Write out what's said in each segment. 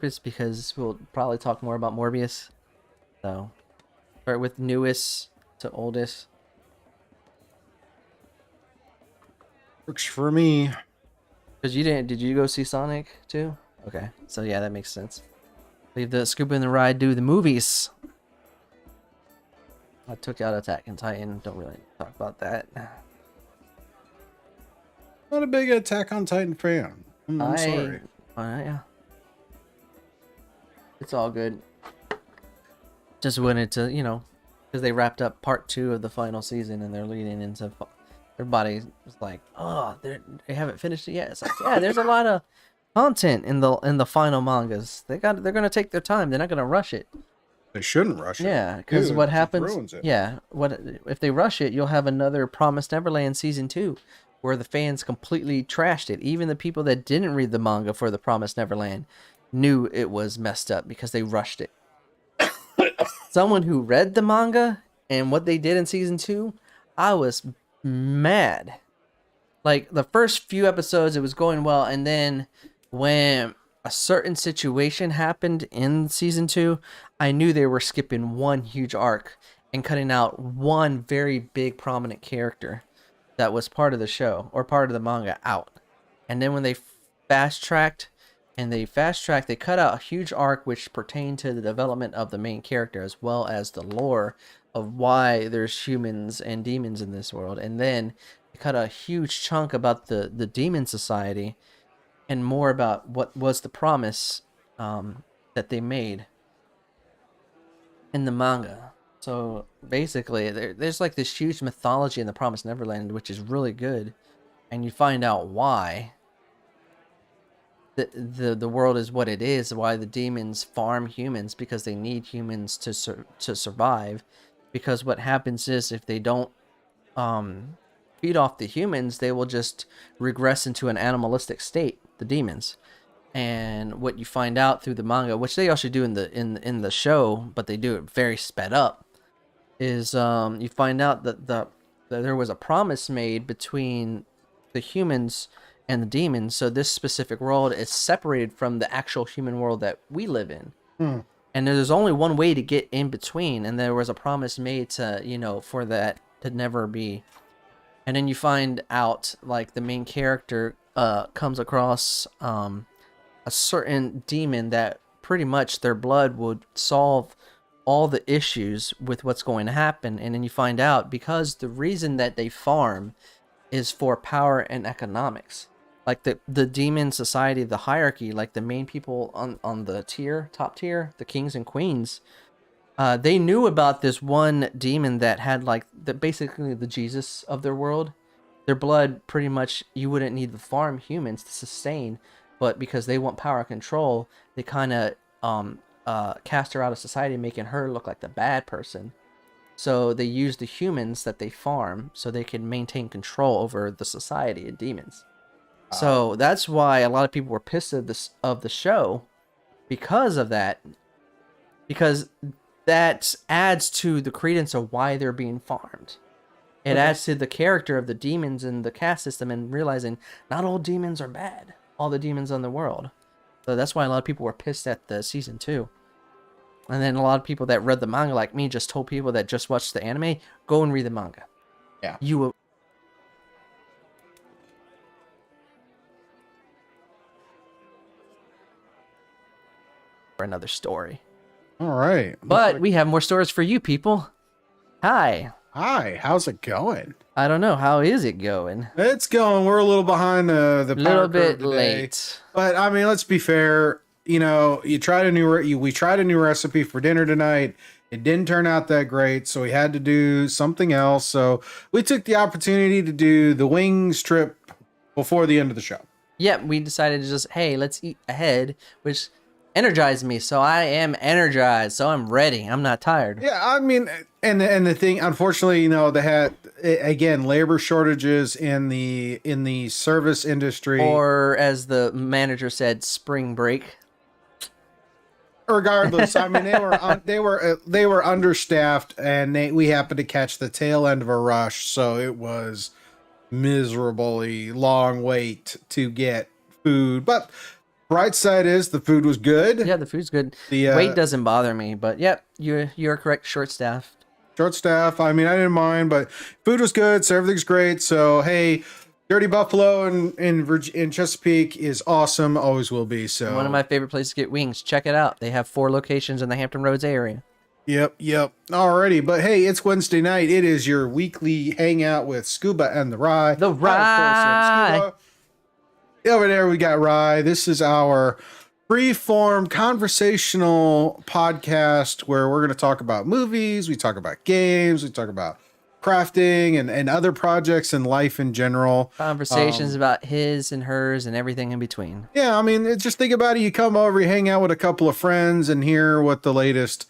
purpose because we'll probably talk more about Morbius. So, start with newest to oldest. Works for me. Because you didn't, did you go see Sonic too? Okay, so yeah, that makes sense. Leave the Scuba and the Ry do the movies. I took out Attack on Titan. Don't really talk about that. Not a big Attack on Titan fan. I'm sorry. Yeah. It's all good. Just wanted to, because they wrapped up part 2 of the final season and they're leading into. Everybody was like, "Oh, they haven't finished it yet." It's like, yeah, there's a lot of content in the final mangas. They're gonna take their time. They're not gonna rush it. They shouldn't rush it. Yeah, because what happens? Ruins it. Yeah, what if they rush it? You'll have another Promised Neverland season 2, where the fans completely trashed it. Even the people that didn't read the manga for the Promised Neverland knew it was messed up because they rushed it. Someone who read the manga and what they did in season 2, I was mad. Like the first few episodes it was going well, and then when a certain situation happened in season 2, I knew they were skipping one huge arc and cutting out one very big prominent character that was part of the show or part of the manga out. And then when they fast-tracked, they cut out a huge arc which pertained to the development of the main character as well as the lore of why there's humans and demons in this world. And then they cut a huge chunk about the demon society and more about what was the promise that they made in the manga. So basically there's like this huge mythology in the Promised Neverland, which is really good, and you find out why the world is what it is, why the demons farm humans, because they need humans to survive. Because what happens is if they don't feed off the humans, they will just regress into an animalistic state, the demons. And what you find out through the manga, which they also do in the show, but they do it very sped up, is you find out that that there was a promise made between the humans and the demons. So this specific world is separated from the actual human world that we live in. And there's only one way to get in between, and there was a promise made to, for that to never be. And then you find out, like, the main character comes across a certain demon that pretty much their blood would solve all the issues with what's going to happen. And then you find out because the reason that they farm is for power and economics. Like the demon society, the hierarchy, like the main people on the top tier, the kings and queens, they knew about this one demon that had basically the Jesus of their world. Their blood, pretty much, you wouldn't need to farm humans to sustain, but because they want power and control, they kind of cast her out of society, making her look like the bad person. So they use the humans that they farm so they can maintain control over the society of demons. So that's why a lot of people were pissed of the show because of that. Because that adds to the credence of why they're being farmed. It adds to the character of the demons in the caste system and realizing not all demons are bad. All the demons in the world. So that's why a lot of people were pissed at the season 2. And then a lot of people that read the manga like me just told people that just watched the anime, go and read the manga. Yeah. You will. For another story. All right. But we have more stories for you people. Hi. Hi, how's it going? I don't know. How is it going? It's going. We're a little behind the little power bit curve today. late. But I mean, let's be fair. We tried a new recipe for dinner tonight. It didn't turn out that great, so we had to do something else. So we took the opportunity to do the wings trip before the end of the show. Yep, we decided to just, hey, let's eat ahead, which energized me. So I am energized. So I'm ready. I'm not tired. Yeah, I mean, and the thing, unfortunately, they had again labor shortages in the service industry, or as the manager said, spring break. Regardless, I mean, they were understaffed, and we happened to catch the tail end of a rush, so it was miserably long wait to get food. But Bright side is the food was good. Yeah, the food's good. The Weight doesn't bother me, but yep, you're correct. Short staffed. short staff. I mean, I didn't mind, but food was good, so everything's great. So hey, Dirty Buffalo in Chesapeake is awesome. Always will be. So One of my favorite places to get wings. Check it out. They have 4 locations in the Hampton Roads area. Yep. Alrighty, but hey, it's Wednesday night. It is your weekly hangout with Scuba and the Ry. The Ry. Over there we got Ry. This is our free-form conversational podcast where we're going to talk about movies, we talk about games, we talk about crafting and other projects and life in general. Conversations about his and hers and everything in between. Yeah, I mean, just think about it. You come over, you hang out with a couple of friends and hear what the latest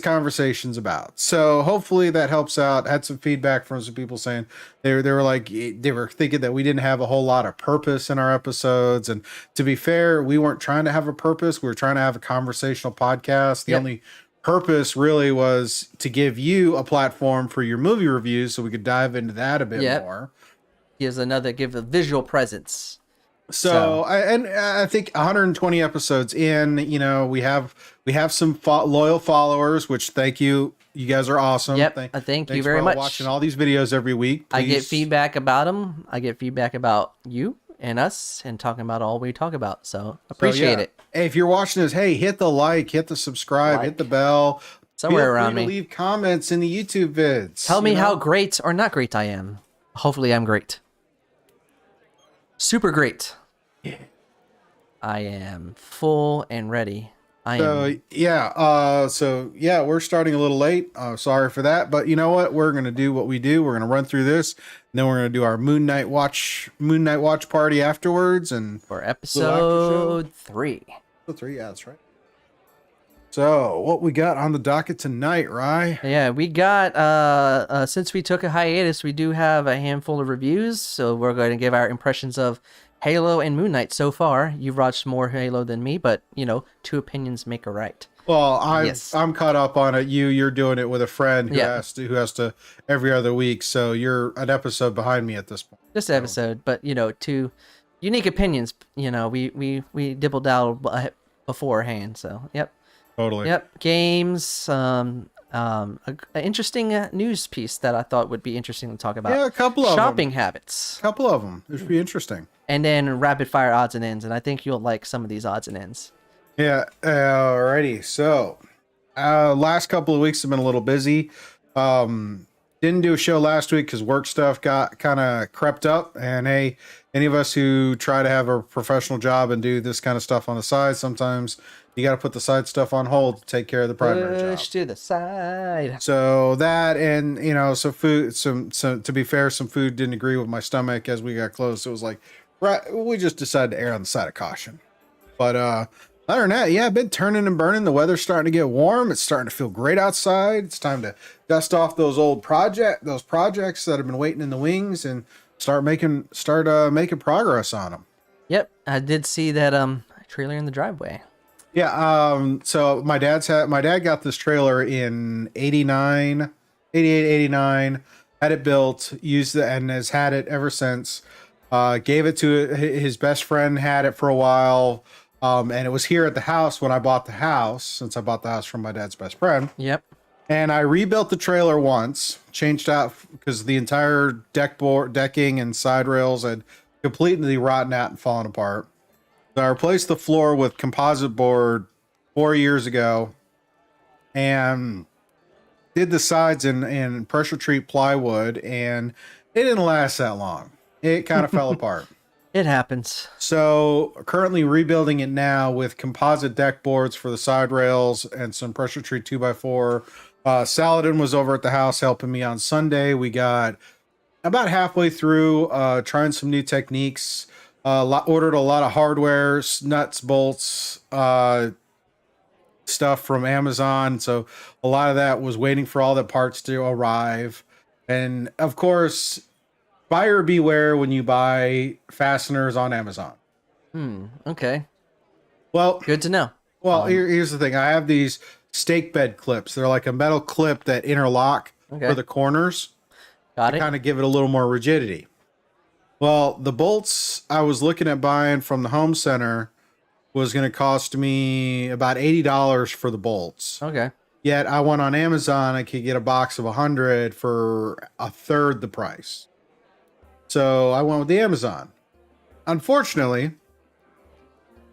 conversation's about. So hopefully that helps out. Had some feedback from some people saying they were like, they were thinking that we didn't have a whole lot of purpose in our episodes. And to be fair, we weren't trying to have a purpose. We were trying to have a conversational podcast. The only purpose really was to give you a platform for your movie reviews so we could dive into that a bit more. Give a visual presence. So I think 120 episodes in, you know, we have some loyal followers, which thank you. You guys are awesome. Yep. Thank you very much. Watching all these videos every week. Please. I get feedback about them. I get feedback about you and us and talking about all we talk about. So appreciate it. Hey, if you're watching this, hey, hit the like, hit the subscribe, hit the bell. Somewhere around me. Leave comments in the YouTube vids. Tell me how great or not great I am. Hopefully I'm great. Super great. Yeah. I am full and ready. We're starting a little late. Sorry for that, but you know what? We're gonna do what we do. We're gonna run through this, and then we're gonna do our Moon Night watch party afterwards. And for episode 3. Episode 3, yeah, that's right. So what we got on the docket tonight, Ry? Yeah, we got since we took a hiatus, we do have a handful of reviews. So we're going to give our impressions of Halo and Moon Knight so far. You've watched more Halo than me, but you know, 2 opinions make a right. Well, I'm caught up on it. You're doing it with a friend who has to every other week. So you're an episode behind me at this point. Just an episode, but you know, 2 unique opinions. You know, we dibble dabble beforehand. So yep. Totally. Yep. Games. An interesting news piece that I thought would be interesting to talk about. Yeah, a couple of shopping habits. A couple of them. It should be interesting. And then rapid fire odds and ends, and I think you'll like some of these odds and ends. Yeah. Alrighty. So, last couple of weeks have been a little busy. Didn't do a show last week because work stuff got kind of crept up. And hey, any of us who try to have a professional job and do this kind of stuff on the side, sometimes you got to put the side stuff on hold to take care of the primary job. Push to the side. So that, and you know, so food, some to be fair, some food didn't agree with my stomach as we got close. So it was like, right, we just decided to err on the side of caution. But other than that, yeah, I've been turning and burning. The weather's starting to get warm. It's starting to feel great outside. It's time to dust off those projects that have been waiting in the wings and start making progress on them. Yep, I did see that trailer in the driveway. Yeah, so my dad got this trailer in 88, 89, had it built, used it, and has had it ever since. Gave it to his best friend, had it for a while, and it was here at the house when I bought the house, since I bought the house from my dad's best friend. Yep. And I rebuilt the trailer once, changed out, because the entire decking and side rails had completely rotten out and fallen apart. So I replaced the floor with composite board 4 years ago and did the sides in pressure treat plywood, and it didn't last that long. It kind of fell apart. It happens. So currently rebuilding it now with composite deck boards for the side rails and some pressure treat 2x4. Saladin was over at the house helping me on Sunday. We got about halfway through trying some new techniques. Ordered a lot of hardware, nuts, bolts, stuff from Amazon. So a lot of that was waiting for all the parts to arrive. And of course, buyer beware when you buy fasteners on Amazon. Okay. Well, good to know. Well, here's the thing. I have these stake bed clips. They're like a metal clip that interlock for the corners. Got it. Kind of give it a little more rigidity. Well, the bolts I was looking at buying from the home center was going to cost me about $80 for the bolts. Okay. Yet I went on Amazon, I could get a box of 100 for a third the price. So I went with the Amazon. Unfortunately,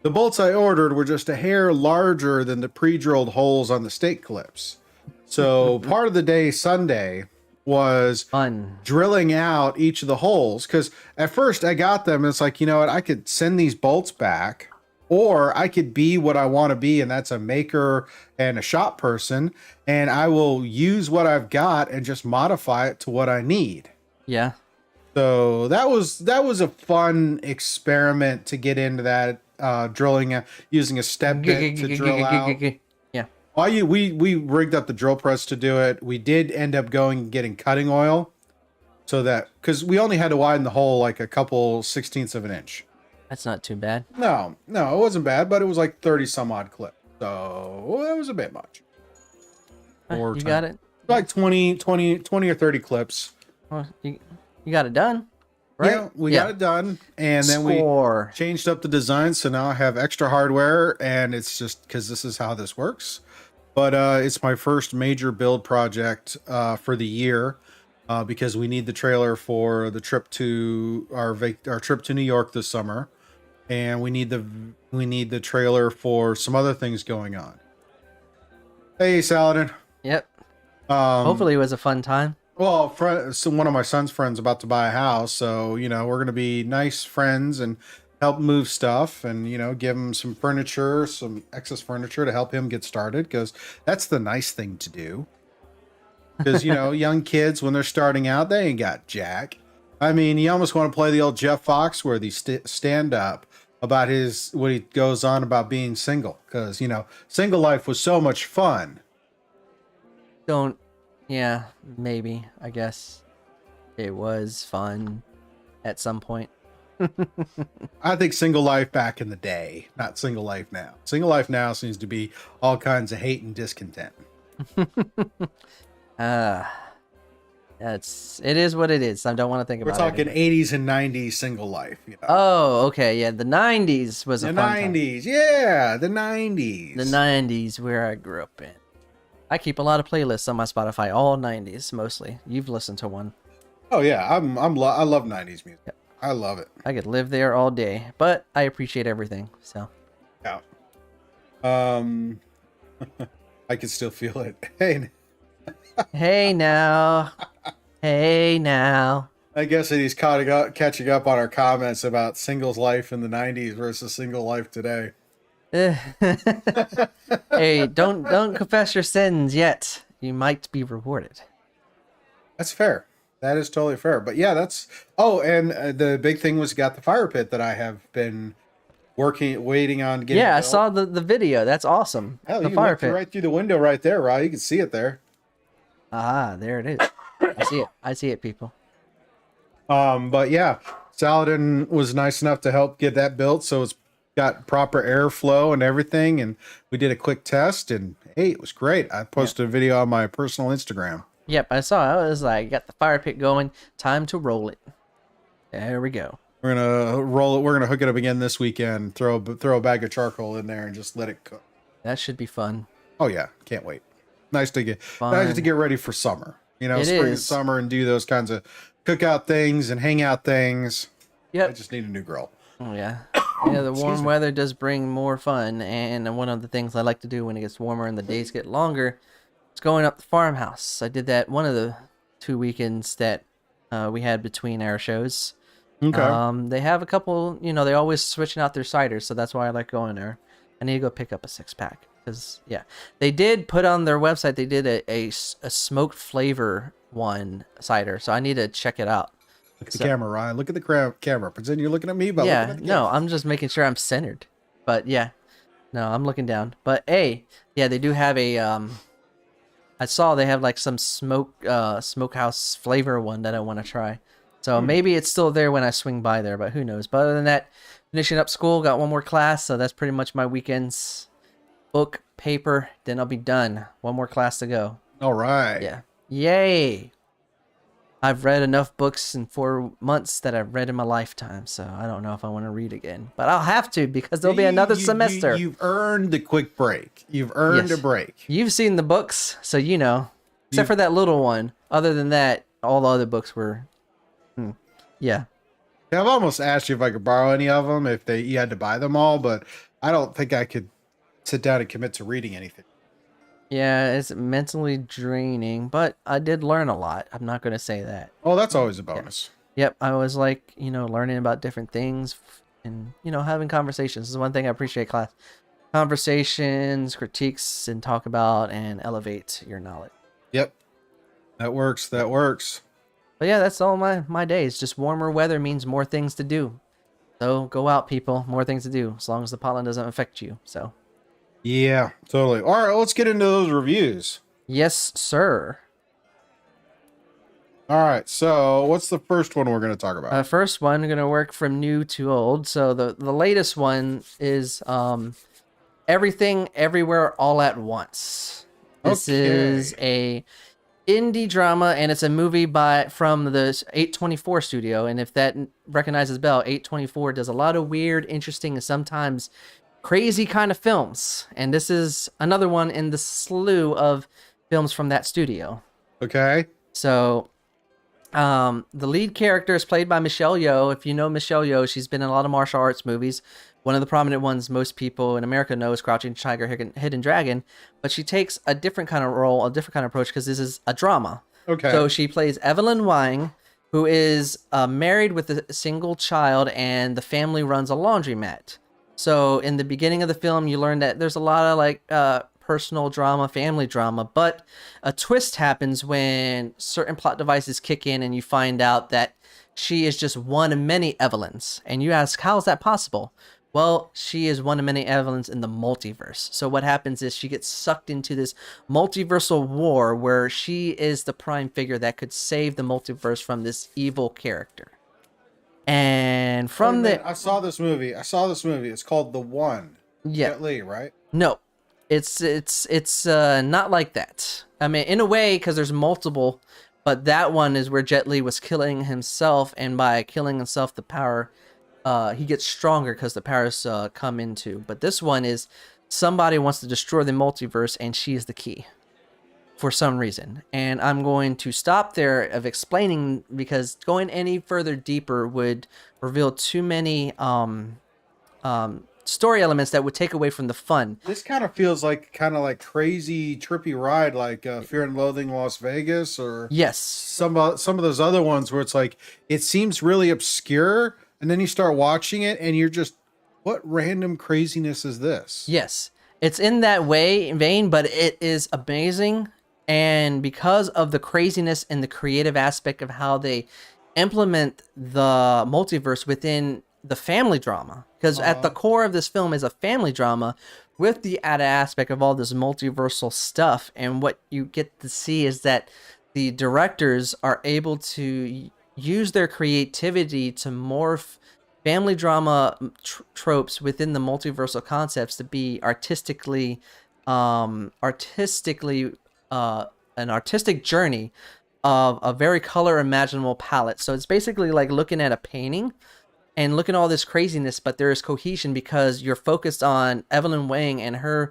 the bolts I ordered were just a hair larger than the pre-drilled holes on the stake clips. So part of the day Sunday was Fun. drilling out each of the holes. Because at first I got them, it's like, you know what, I could send these bolts back, or I could be what I want to be, and that's a maker and a shop person, and I will use what I've got and just modify it to what I need. Yeah. So that was a fun experiment to get into that, drilling, using a step bit to drill out. Yeah. We rigged up the drill press to do it. We did end up going and getting cutting oil, so that, because we only had to widen the hole like a couple 16ths of an inch. That's not too bad. No, it wasn't bad, but it was like 30 some odd clip. So it was a bit much. You got it. Like 20 or 30 clips. Well, you got it done, right? Yeah, we got it done. And then we changed up the design. So now I have extra hardware, and it's just because this is how this works. But it's my first major build project for the year, because we need the trailer for the trip to our trip to New York this summer. And we need the trailer for some other things going on. Hey, Saladin. Yep. Hopefully it was a fun time. Well, so one of my son's friends about to buy a house, so we're going to be nice friends and help move stuff, and give him some furniture, some excess furniture to help him get started, because that's the nice thing to do. Because young kids, when they're starting out, they ain't got jack. I mean, you almost want to play the old Jeff Foxworthy stand up about what he goes on about being single, because single life was so much fun. Yeah, maybe, I guess it was fun at some point. I think single life back in the day, not single life now. Single life now seems to be all kinds of hate and discontent. It is what it is. I don't want to think about it. We're talking 80s and 90s single life. Oh, okay. Yeah, the 90s was a fun time. The 90s, yeah, the 90s. The 90s, where I grew up in. I keep a lot of playlists on my Spotify, all 90s mostly. You've listened to one. Oh yeah, I love 90s music. Yep. I love it. I could live there all day, but I appreciate everything. So. Yeah. I can still feel it. Hey. Hey now. Hey now. I guess that he's catching up on our comments about singles life in the 90s versus single life today. Hey, don't confess your sins yet. You might be rewarded. That's fair. That is totally fair. But yeah, that's... Oh, and the big thing was got the fire pit that I have been waiting on getting. Yeah, built. I saw the video. That's awesome. Hell, the you fire looked pit right through the window right there, Ry. You can see it there. Ah, there it is. I see it, people. But yeah, Saladin was nice enough to help get that built, so it's got proper airflow and everything, and we did a quick test, and hey, it was great. I posted a video on my personal Instagram. Yep, I saw it. I was like, got the fire pit going. Time to roll it. There we go. We're gonna roll it. We're gonna hook it up again this weekend. Throw a bag of charcoal in there and just let it cook. That should be fun. Oh yeah, can't wait. Nice to get ready for summer. Spring and summer, and do those kinds of cookout things and hangout things. Yep. I just need a new grill. Oh yeah. Yeah, the warm weather does bring more fun, and one of the things I like to do when it gets warmer and the days get longer is going up the farmhouse. I did that one of the 2 weekends that we had between our shows. Okay. They have a couple, they're always switching out their ciders, so that's why I like going there. I need to go pick up a 6-pack. Because, yeah, they did put on their website, they did a smoked flavor cider, so I need to check it out. Look at the camera, Ryan. Look at the camera. Pretend you're looking at me, but yeah, no, I'm just making sure I'm centered. But yeah, no, I'm looking down. But hey, yeah, they do have a I saw they have like some smokehouse flavor one that I want to try. So maybe it's still there when I swing by there, but who knows? But other than that, finishing up school, got one more class, so that's pretty much my weekends. Book, paper, then I'll be done. One more class to go. All right. Yeah. Yay. I've read enough books in 4 months that I've read in my lifetime, so I don't know if I want to read again. But I'll have to because there'll be another semester. You've earned the quick break. You've earned a Yes. break. You've seen the books, so you know. Except You've, for that little one. Other than that, all the other books were... yeah. I've almost asked you if I could borrow any of them if you had to buy them all, but I don't think I could sit down and commit to reading anything. Yeah, it's mentally draining, but I did learn a lot. I'm not going to say that. Oh, that's always a bonus. Yep, I was like, learning about different things and, having conversations. This is one thing I appreciate class. Conversations, critiques, and talk about and elevate your knowledge. Yep. That works. That works. But yeah, that's all my days. Just warmer weather means more things to do. So go out, people. More things to do, as long as the pollen doesn't affect you. So. Yeah, totally. All right, let's get into those reviews. Yes, sir. All right, so what's the first one we're going to talk about? First one, going to work from new to old. So the latest one is Everything, Everywhere, All at Once. This is a indie drama, and it's a movie from the 824 studio. And if that recognizes Bell, 824 does a lot of weird, interesting, and sometimes crazy kind of films. And this is another one in the slew of films from that studio. Okay. So the lead character is played by Michelle Yeoh. If you know Michelle Yeoh, she's been in a lot of martial arts movies. One of the prominent ones most people in America know is Crouching Tiger, Hidden Dragon. But she takes a different kind of role, a different kind of approach, because this is a drama. Okay. So she plays Evelyn Wang, who is married with a single child, and the family runs a laundromat. So in the beginning of the film, you learn that there's a lot of personal drama, family drama, but a twist happens when certain plot devices kick in and you find out that she is just one of many Evelyns. And you ask, how is that possible? Well, she is one of many Evelyns in the multiverse. So what happens is she gets sucked into this multiversal war where she is the prime figure that could save the multiverse from this evil character. And from I saw this movie. It's called The One. Yeah. Jet Li, right? No. It's not like that. I mean, in a way, because there's multiple, but that one is where Jet Li was killing himself, and by killing himself, the power, he gets stronger because the powers come into. But this one is somebody wants to destroy the multiverse, and she is the key for some reason. And I'm going to stop there of explaining, because going any further deeper would reveal too many story elements that would take away from the fun. This kind of feels like crazy trippy ride, like Fear and Loathing Las Vegas, or yes, some of those other ones where it's like it seems really obscure, and then you start watching it and you're just, what random craziness is this? Yes, it's in that vein, but it is amazing. And because of the craziness and the creative aspect of how they implement the multiverse within the family drama, because at the core of this film is a family drama with the added aspect of all this multiversal stuff. And what you get to see is that the directors are able to use their creativity to morph family drama tropes within the multiversal concepts to be an artistic journey of a very color imaginable palette. So it's basically like looking at a painting and looking at all this craziness, but there is cohesion because you're focused on Evelyn Wang and her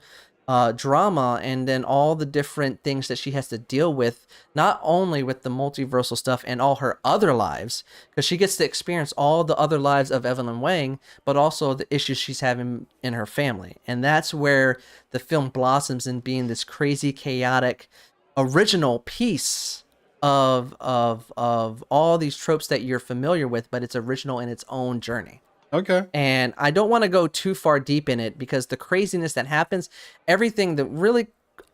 drama, and then all the different things that she has to deal with, not only with the multiversal stuff and all her other lives, because she gets to experience all the other lives of Evelyn Wang, but also the issues she's having in her family. And that's where the film blossoms in being this crazy, chaotic, original piece of all these tropes that you're familiar with, but it's original in its own journey. Okay. And I don't want to go too far deep in it because the craziness that happens, everything, the really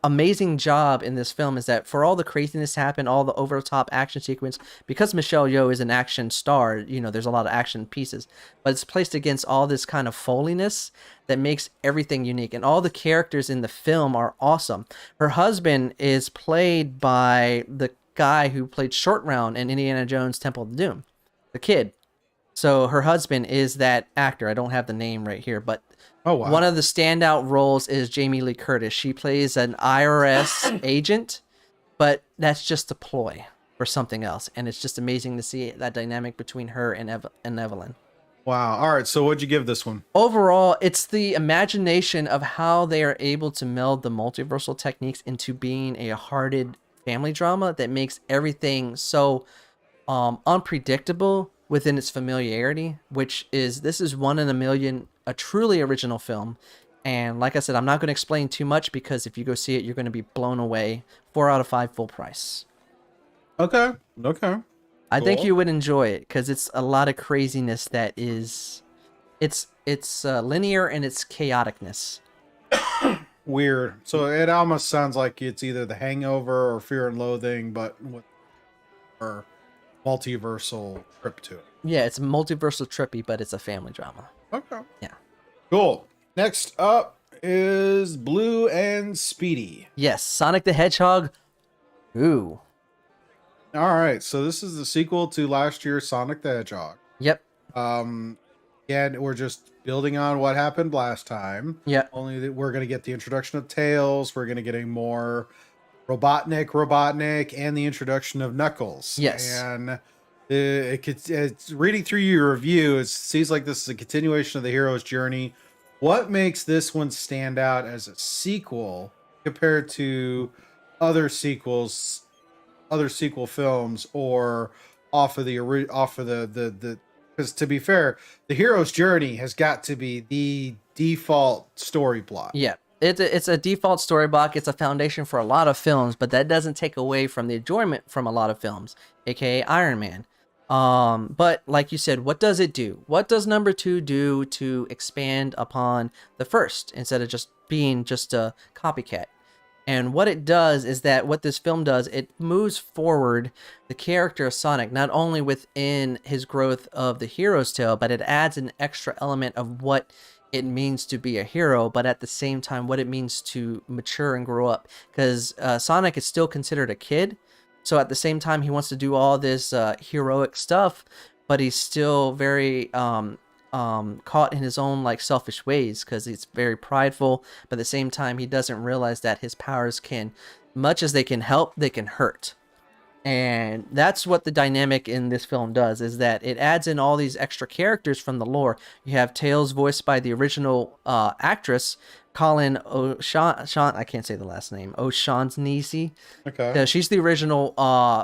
amazing job in this film is that for all the craziness happen, all the over the top action sequence, because Michelle Yeoh is an action star, there's a lot of action pieces, but it's placed against all this kind of foliness that makes everything unique. And all the characters in the film are awesome. Her husband is played by the guy who played Short Round in Indiana Jones Temple of Doom, the kid. So her husband is that actor. I don't have the name right here, but one of the standout roles is Jamie Lee Curtis. She plays an IRS agent, but that's just a ploy. for something else. And it's just amazing to see that dynamic between her and Evelyn. Wow. All right. So what'd you give this one? Overall, it's the imagination of how they are able to meld the multiversal techniques into being a hearted family drama that makes everything so unpredictable within its familiarity, this is one in a million, a truly original film. And like I said, I'm not going to explain too much because if you go see it, you're going to be blown away. 4 out of 5 full price. Okay. Okay. I think Cool. you would enjoy it because it's a lot of craziness that is, it's linear in its chaoticness. Weird. So it almost sounds like it's either The Hangover or Fear and Loathing, but with a multiversal trip to it. Yeah, it's multiversal trippy, but it's a family drama. Okay. Yeah. Cool. Next up is Blue and Speedy. Yes, Sonic the Hedgehog. Ooh. All right. So this is the sequel to last year's Sonic the Hedgehog. Yep. And we're just building on what happened last time. Yeah. Only that we're going to get the introduction of Tails. We're going to get a more Robotnik, and the introduction of Knuckles. Yes. And it's reading through your review. It seems like this is a continuation of the hero's journey. What makes this one stand out as a sequel compared to other sequel films, or off of the because to be fair, the hero's journey has got to be the default story plot. Yeah. It's a default story block. It's a foundation for a lot of films, but that doesn't take away from the enjoyment from a lot of films, aka Iron Man. But like you said, what does it do? What does number 2 do to expand upon the first instead of just being just a copycat? And what it does is that what this film does, it moves forward the character of Sonic, not only within his growth of the hero's tale, but it adds an extra element of what it means to be a hero, but at the same time, what it means to mature and grow up. Because Sonic is still considered a kid. So at the same time, he wants to do all this heroic stuff, but he's still very caught in his own like selfish ways because he's very prideful, but at the same time he doesn't realize that his powers can, much as they can help, they can hurt. And that's what the dynamic in this film does, is that it adds in all these extra characters from the lore. You have Tails voiced by the original actress Colin O'Shaughnessy. I can't say the last name. O'Shaughnessy. Okay. She's the original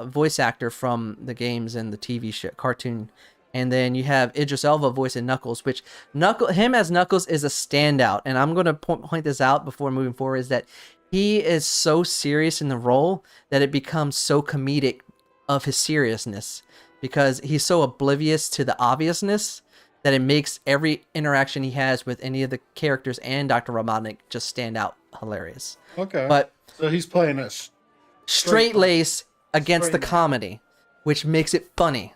voice actor from the games and the TV show cartoon. And then you have Idris Elba voicing Knuckles, which him as Knuckles is a standout. And I'm going to point this out before moving forward, is that he is so serious in the role that it becomes so comedic of his seriousness, because he's so oblivious to the obviousness that it makes every interaction he has with any of the characters and Dr. Robotnik just stand out hilarious. Okay. But so he's playing a straight lace against the straight- comedy, which makes it funny.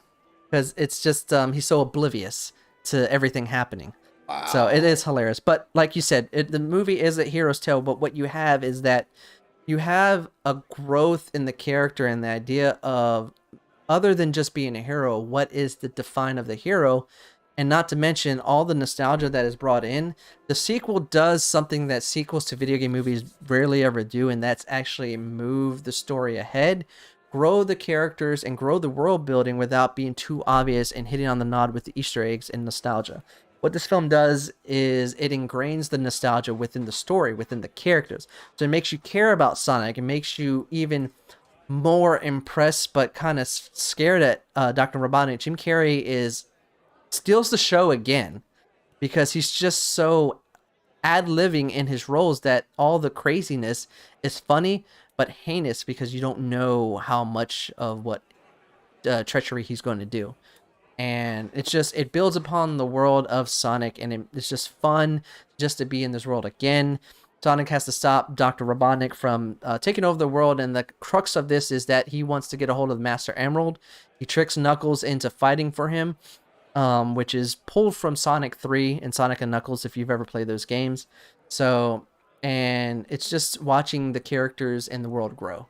Because it's just, he's so oblivious to everything happening. Wow. So it is hilarious. But like you said, the movie is a hero's tale, but what you have is that you have a growth in the character and the idea of, other than just being a hero, what is the define of the hero? And not to mention all the nostalgia that is brought in. The sequel does something that sequels to video game movies rarely ever do, and that's actually move the story ahead, grow the characters, and grow the world building without being too obvious and hitting on the nod with the Easter eggs and nostalgia. What this film does is it ingrains the nostalgia within the story, within the characters. So it makes you care about Sonic. It makes you even more impressed but kind of scared at Dr. Robotnik. Jim Carrey steals the show again because he's just so ad-libbing in his roles that all the craziness is funny but heinous, because you don't know how much of what treachery he's going to do. And it builds upon the world of Sonic, and it's just fun just to be in this world again. Sonic has to stop Dr. Robotnik from taking over the world, and the crux of this is that he wants to get a hold of the Master Emerald. He tricks Knuckles into fighting for him, which is pulled from Sonic 3 and Sonic and Knuckles, if you've ever played those games. And it's just watching the characters and the world grow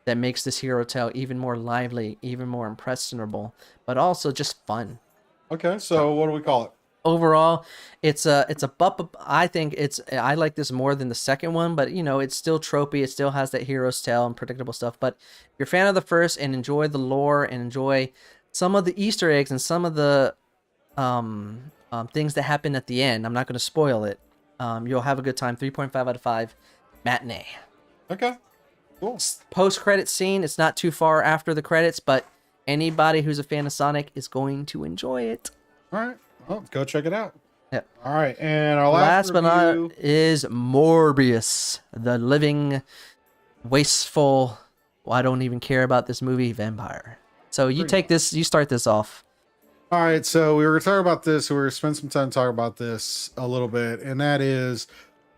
that makes this hero tale even more lively, even more impressionable, but also just fun. Okay, so what do we call it? Overall, it's a bup. I think I like this more than the second one, but you know it's still tropey. It still has that hero's tale and predictable stuff. But if you're a fan of the first and enjoy the lore and enjoy some of the Easter eggs and some of the things that happen at the end, I'm not going to spoil it. You'll have a good time. 3.5 out of 5, matinee. Okay, cool. Post credit scene. It's not too far after the credits, but anybody who's a fan of Sonic is going to enjoy it. All right, well, go check it out. Yep. All right, and our Last but review... not is Morbius, the living, wasteful. Well, I don't even care about this movie vampire. So you take this. You start this off. All right, so we were talking about this. We were spend some time talking about this a little bit, and that is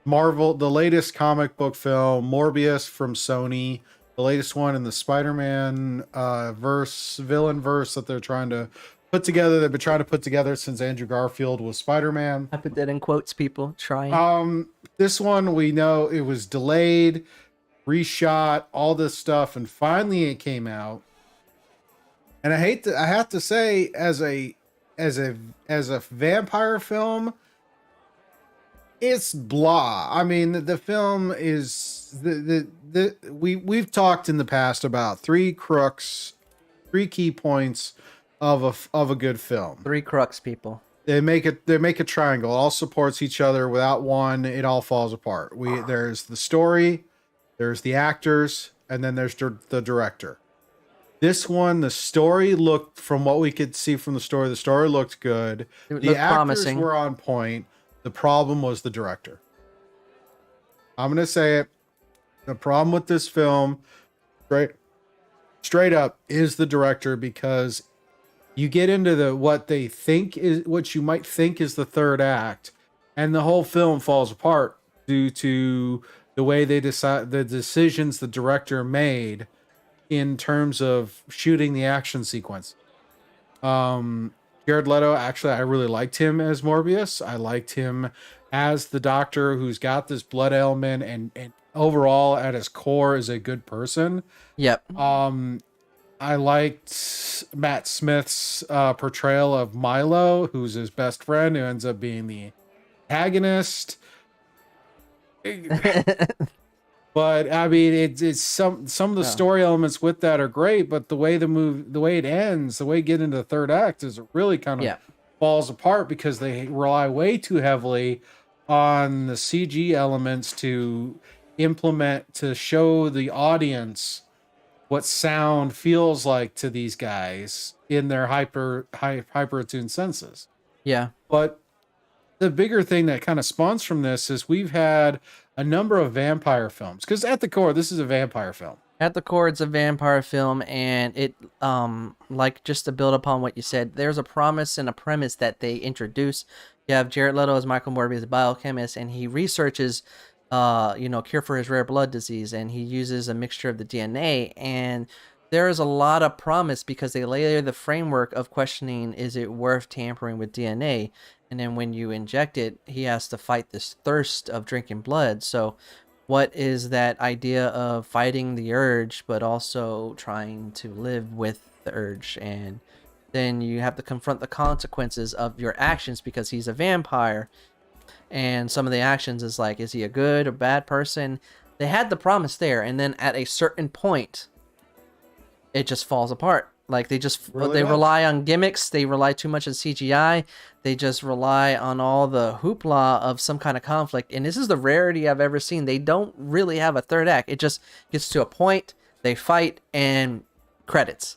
Marvel, the latest comic book film, Morbius from Sony, the latest one in the Spider-Man villain verse that they're trying to put together. They've been trying to put together since Andrew Garfield was Spider-Man. I put that in quotes, people. Trying. This one we know it was delayed, reshot, all this stuff, and finally it came out. And I have to say, as a vampire film, it's blah. I mean, the film is we've talked in the past about three key points of a good film. 3 crux, people. They make a triangle. It all supports each other. Without one, it all falls apart. There's the story, there's the actors, and then there's the director. This one, the story looked, from what we could see from the story looked good. The actors promising. were on point. The problem was the director. I'm going to say it. The problem with this film, straight up, is the director, because you get into what you might think is the third act, and the whole film falls apart due to the way the decisions the director made in terms of shooting the action sequence. Jared Leto, actually, I really liked him as Morbius. I liked him as the doctor who's got this blood ailment and overall at his core is a good person. Yep. I liked Matt Smith's portrayal of Milo, who's his best friend, who ends up being the antagonist. But I mean, it's some of the story elements with that are great, but the way it ends, the way you get into the third act is really kind of falls apart, because they rely way too heavily on the CG elements to show the audience what sound feels like to these guys in their hyper attuned senses. Yeah. But the bigger thing that kind of spawns from this is we've had a number of vampire films, because at the core, this is a vampire film. At the core, it's a vampire film, and it, like, just to build upon what you said, there's a promise and a premise that they introduce. You have Jared Leto as Michael Morbius, a biochemist, and he researches, cure for his rare blood disease, and he uses a mixture of the DNA, and there is a lot of promise because they lay the framework of questioning, is it worth tampering with DNA? And then when you inject it, he has to fight this thirst of drinking blood. So what is that idea of fighting the urge, but also trying to live with the urge? And then you have to confront the consequences of your actions, because he's a vampire. And some of the actions is like, is he a good or bad person? They had the promise there. And then at a certain point, it just falls apart. Like they rely on gimmicks. They rely too much on CGI. They just rely on all the hoopla of some kind of conflict. And this is the rarity I've ever seen. They don't really have a third act. It just gets to a point, they fight, and credits.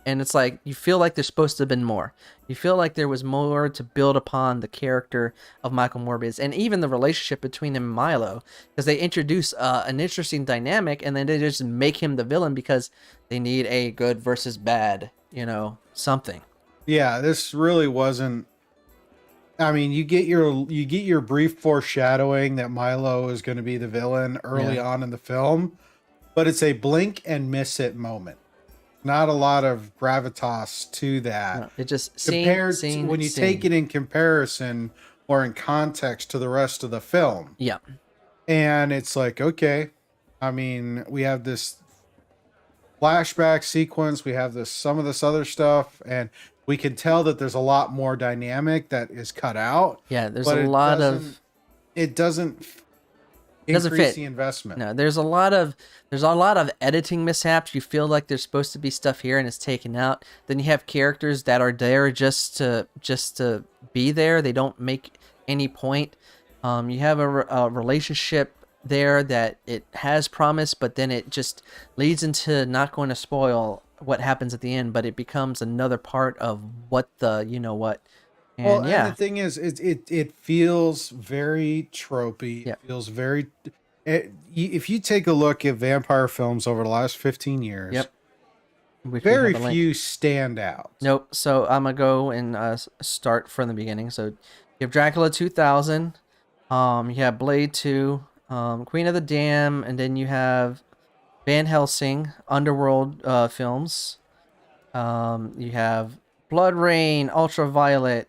And it's like, you feel like there's supposed to have been more. You feel like there was more to build upon the character of Michael Morbius, and even the relationship between him and Milo, because they introduce an interesting dynamic, and then they just make him the villain because they need a good versus bad, something. Yeah, this really wasn't. I mean, you get your brief foreshadowing that Milo is going to be the villain early on in the film, but it's a blink and miss it moment. Not a lot of gravitas to that. No, it just when you take it in comparison or in context to the rest of the film. Yeah. And it's like, okay, I mean, we have this flashback sequence, we have some of this other stuff, and we can tell that there's a lot more dynamic that is cut out, Yeah, there's but a lot of it doesn't it doesn't increase fit. the investment. No, there's a lot of editing mishaps. You feel like there's supposed to be stuff here and it's taken out. Then you have characters that are there just to be there. They don't make any point. You have a relationship there that it has promise, but then it just leads into, not going to spoil what happens at the end, but it becomes another part of what the you know what. Well, And and the yeah, thing is, it feels very tropey. yeah, It feels very. If you take a look at vampire films over the last 15 years, yep. Which we very have a link. few stand out. Nope. So I'm gonna go and start from the beginning. So you have Dracula 2000. You have Blade 2, Queen of the Dam, and then you have Van Helsing, Underworld films. You have Blood Rain, Ultraviolet,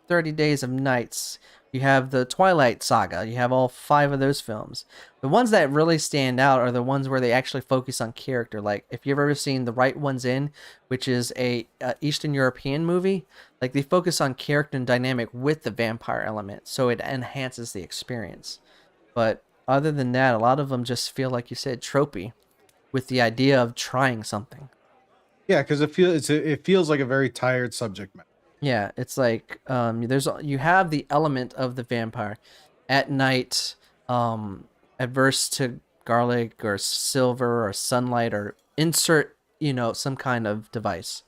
30 Days of Nights. You have the Twilight Saga. You have all 5 of those films. The ones that really stand out are the ones where they actually focus on character. Like, if you've ever seen The Right Ones In, which is a Eastern European movie, like, they focus on character and dynamic with the vampire element, so it enhances the experience. But other than that, a lot of them just feel, like you said, tropey, with the idea of trying something. Yeah, because it feels like a very tired subject matter. Yeah, it's like you have the element of the vampire at night, adverse to garlic or silver or sunlight, or insert some kind of device.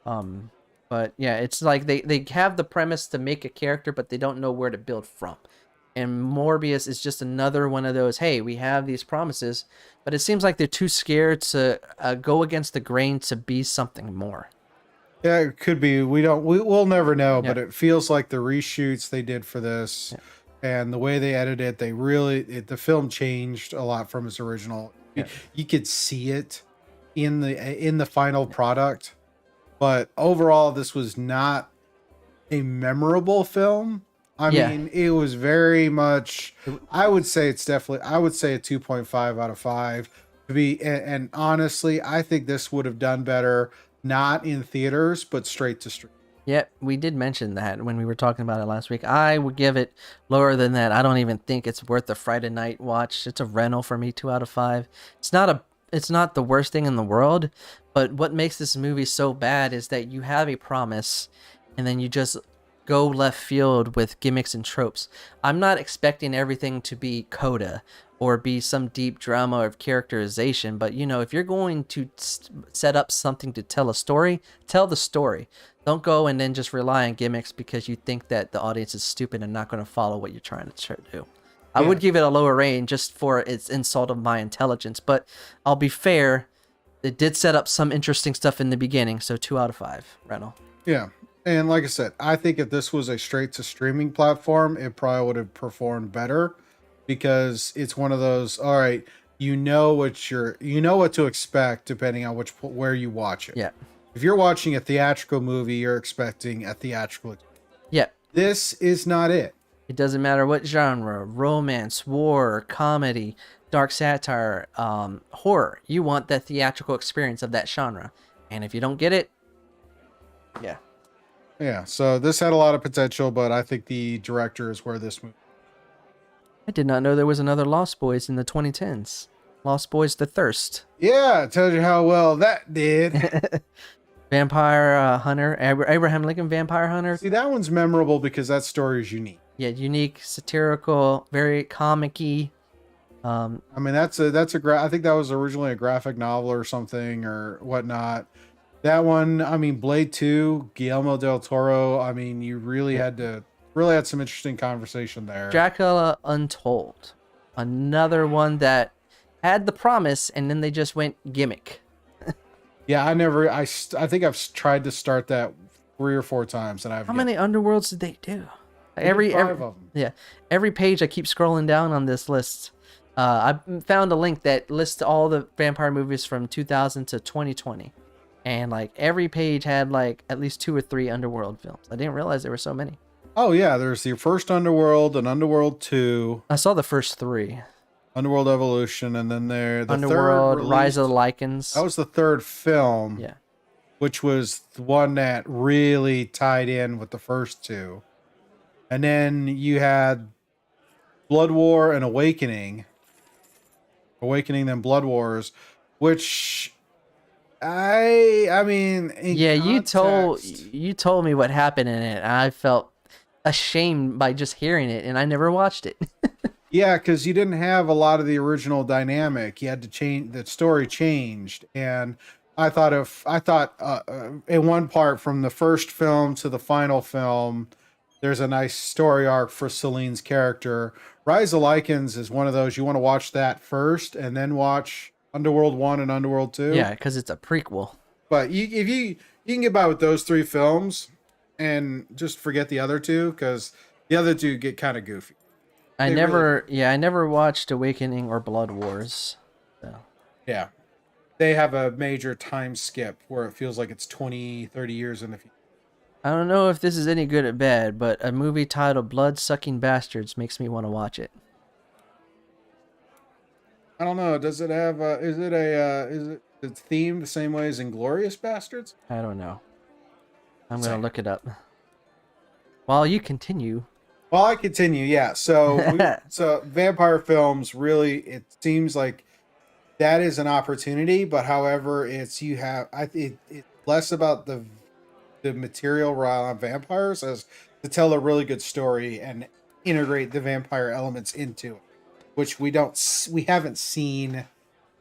Um, but yeah, it's like they have the premise to make a character, but they don't know where to build from. And Morbius is just another one of those. Hey, we have these promises, but it seems like they're too scared to go against the grain to be something more. Yeah, it could be. We'll never know, Yeah. but it feels like the reshoots they did for this Yeah. and the way they edited it, the film changed a lot from its original. Yeah. You could see it in the final product, but overall this was not a memorable film. I Yeah. mean, it was very much, I would say a 2.5 out of 5 to be, and honestly, I think this would have done better not in theaters, but straight to stream. Yep, we did mention that when we were talking about it last week. I would give it lower than that. I don't even think it's worth a Friday night watch. It's a rental for me, 2 out of 5. It's not the worst thing in the world, but what makes this movie so bad is that you have a promise and then you just go left field with gimmicks and tropes. I'm not expecting everything to be coda or be some deep drama of characterization, but if you're going to set up something to tell a story, tell the story. Don't go and then just rely on gimmicks because you think that the audience is stupid and not going to follow what you're trying to do. I would give it a lower rating just for its insult of my intelligence, but I'll be fair, it did set up some interesting stuff in the beginning, so 2 out of 5, Rental. Yeah. And like I said, I think if this was a straight to streaming platform, it probably would have performed better because it's one of those, all right, you know what to expect depending on where you watch it. Yeah. If you're watching a theatrical movie, you're expecting a theatrical. Yeah. This is not it. It doesn't matter what genre, romance, war, comedy, dark satire, horror. You want the theatrical experience of that genre. And if you don't get it, yeah. Yeah, so this had a lot of potential, but I think the director is where this movie. I did not know there was another Lost Boys in the 2010s. Lost Boys: The Thirst. Yeah, it tells you how well that did. Vampire Hunter, Abraham Lincoln Vampire Hunter. See, that one's memorable because that story is unique. Yeah, unique, satirical, very comic-y. I mean, I think that was originally a graphic novel or something or whatnot. That one, I mean, Blade 2, Guillermo del Toro. I mean, you really had some interesting conversation there. Dracula Untold, another one that had the promise, and then they just went gimmick. Yeah, I think I've tried to start that 3 or 4 times, and How many underworlds did they do? Five of them. Yeah, every page I keep scrolling down on this list. I found a link that lists all the vampire movies from 2000 to 2020. And like every page had like at least 2 or 3 underworld films. I didn't realize there were so many. Oh yeah, there's the first Underworld and Underworld 2. I saw the first 3. Underworld Evolution, and then the Underworld, third Rise of released, the Lycans. that was the third film. Yeah. which was the one that really tied in with the first two. And then you had Blood War and Awakening, then Blood Wars, which I mean, in Yeah, context, you told me what happened in it. And I felt ashamed by just hearing it, and I never watched it. yeah, because you didn't have a lot of the original dynamic. You had to change, the story changed, and I thought in one part from the first film to the final film, there's a nice story arc for Celine's character. Rise of Lycans is one of those you want to watch that first and then watch Underworld 1 and Underworld 2. Yeah, because it's a prequel. But if you can get by with those three films and just forget the other two, because the other two get kind of goofy. They really do. I never watched Awakening or Blood Wars. So. Yeah. They have a major time skip where it feels like it's 20, 30 years in the future. I don't know if this is any good or bad, but a movie titled Blood Sucking Bastards makes me want to watch it. I don't know. Does it have is it it's themed the same way as Inglorious Bastards? I don't know. I'm going Same. to look it up. While you continue. Well, I continue. Yeah. So vampire films really, it seems like that is an opportunity, but however, it's less about the material around vampires as to tell a really good story and integrate the vampire elements into it, which we haven't seen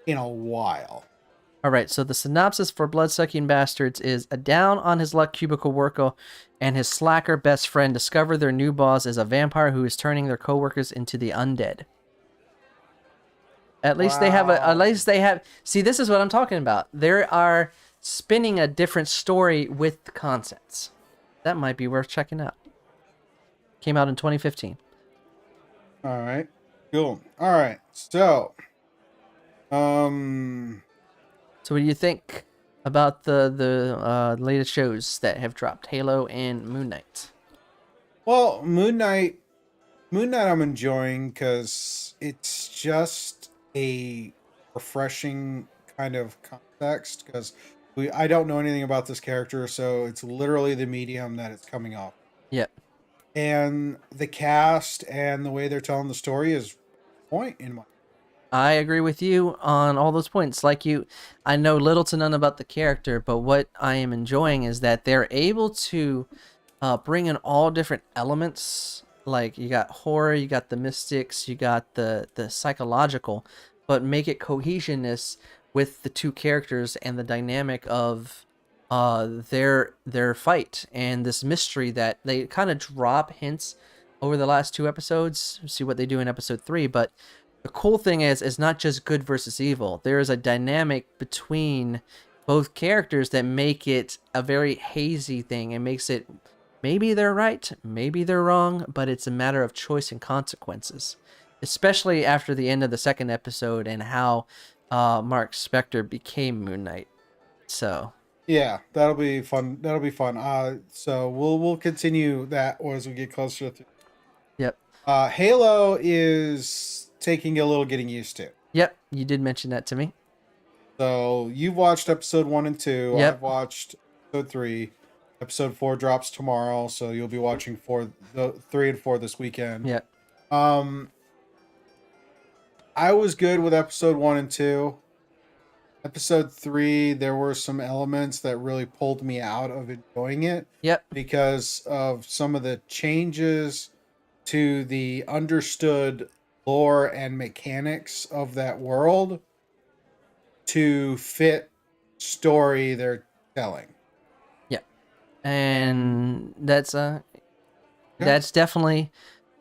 in a while. All right, so the synopsis for Bloodsucking Bastards is a down on his luck cubicle worker and his slacker best friend discover their new boss is a vampire who is turning their coworkers into the undead. At least they have see, this is what I'm talking about. They are spinning a different story with the concepts. That might be worth checking out. Came out in 2015. All right, cool. All right, um, So what do you think about the latest shows that have dropped, Halo and Moon Knight? well, Moon Knight, I'm enjoying because it's just a refreshing kind of context. Because I don't know anything about this character, so it's literally the medium that it's coming off. Yep. And the cast and the way they're telling the story is point in my. I agree with you on all those points. Like you, I know little to none about the character, but what I am enjoying is that they're able to bring in all different elements. Like you got horror, you got the mystics, you got the psychological, but make it cohesionness with the two characters and the dynamic of their fight and this mystery that they kind of drop hints over the last two episodes. See what they do in episode 3, but the cool thing is, it's not just good versus evil. There is a dynamic between both characters that make it a very hazy thing and makes it maybe they're right, maybe they're wrong, but it's a matter of choice and consequences. Especially after the end of the second episode and how Mark Spector became Moon Knight. So Yeah, that'll be fun. That'll be fun. So we'll continue that as we get closer to. yep. Halo is taking a little getting used to. Yep, you did mention that to me. So you've watched episode 1 and 2. Yep. I've watched episode 3. Episode 4 drops tomorrow, so you'll be watching 3 and 4 this weekend. Yep. I was good with episode 1 and 2. Episode 3, there were some elements that really pulled me out of enjoying it. Yep. Because of some of the changes to the understood lore and mechanics of that world to fit story they're telling. Yep. And that's definitely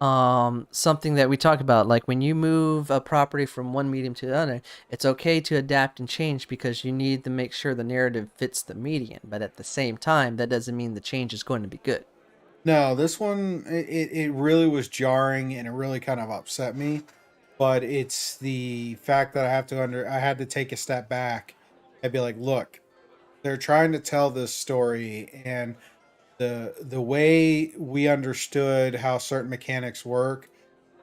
something that we talk about. Like when you move a property from one medium to the other, it's okay to adapt and change because you need to make sure the narrative fits the medium. But at the same time, that doesn't mean the change is going to be good. No, this one, it really was jarring and it really kind of upset me. But it's the fact that I had to take a step back and be like, look, they're trying to tell this story, and the way we understood how certain mechanics work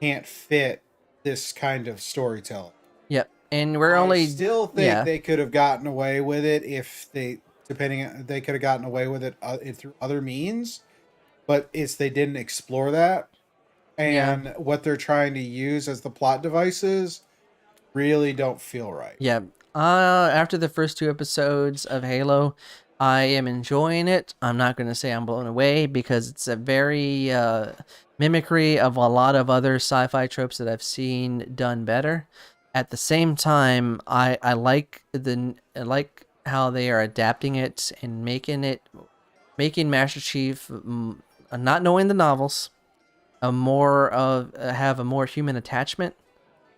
can't fit this kind of storytelling. Yep. And we're I only still think they could have gotten away with it if they depending, they could have gotten away with it through other means, but they didn't explore that. Yeah. And what they're trying to use as the plot devices really don't feel right. Yeah. After the first 2 episodes of Halo, I am enjoying it. I'm not going to say I'm blown away because it's a very mimicry of a lot of other sci-fi tropes that I've seen done better. At the same time, I like how they are adapting it and making Master Chief, not knowing the novels, have a more human attachment.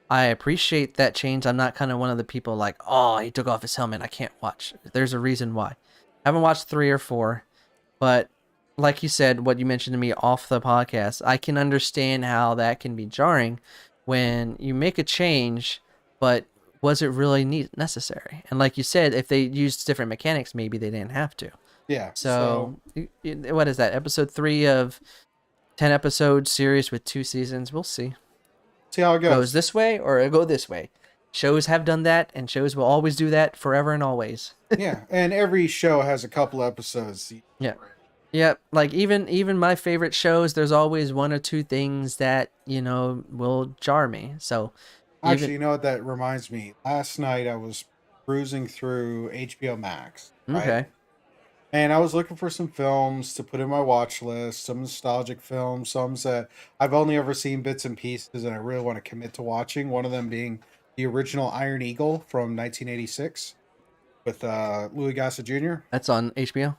I appreciate that change. I'm not kind of one of the people like, oh, he took off his helmet, I can't watch. There's a reason why. I haven't watched 3 or 4, but like you said, what you mentioned to me off the podcast, I can understand how that can be jarring when you make a change, but was it really necessary? And like you said, if they used different mechanics, maybe they didn't have to. Yeah. So what is that? Episode 3 of 10-episode series with 2 seasons. We'll see. See how it goes. This way or it'll go this way. Shows have done that, and shows will always do that forever and always. Yeah, and every show has a couple episodes. Yeah. Yeah, like even my favorite shows, there's always 1 or 2 things that, will jar me. So actually, you know what that reminds me? Last night I was cruising through HBO Max, right? Okay. And I was looking for some films to put in my watch list, some nostalgic films, some that I've only ever seen bits and pieces and I really want to commit to watching. One of them being the original Iron Eagle from 1986 with Louis Gossett Jr. That's on HBO.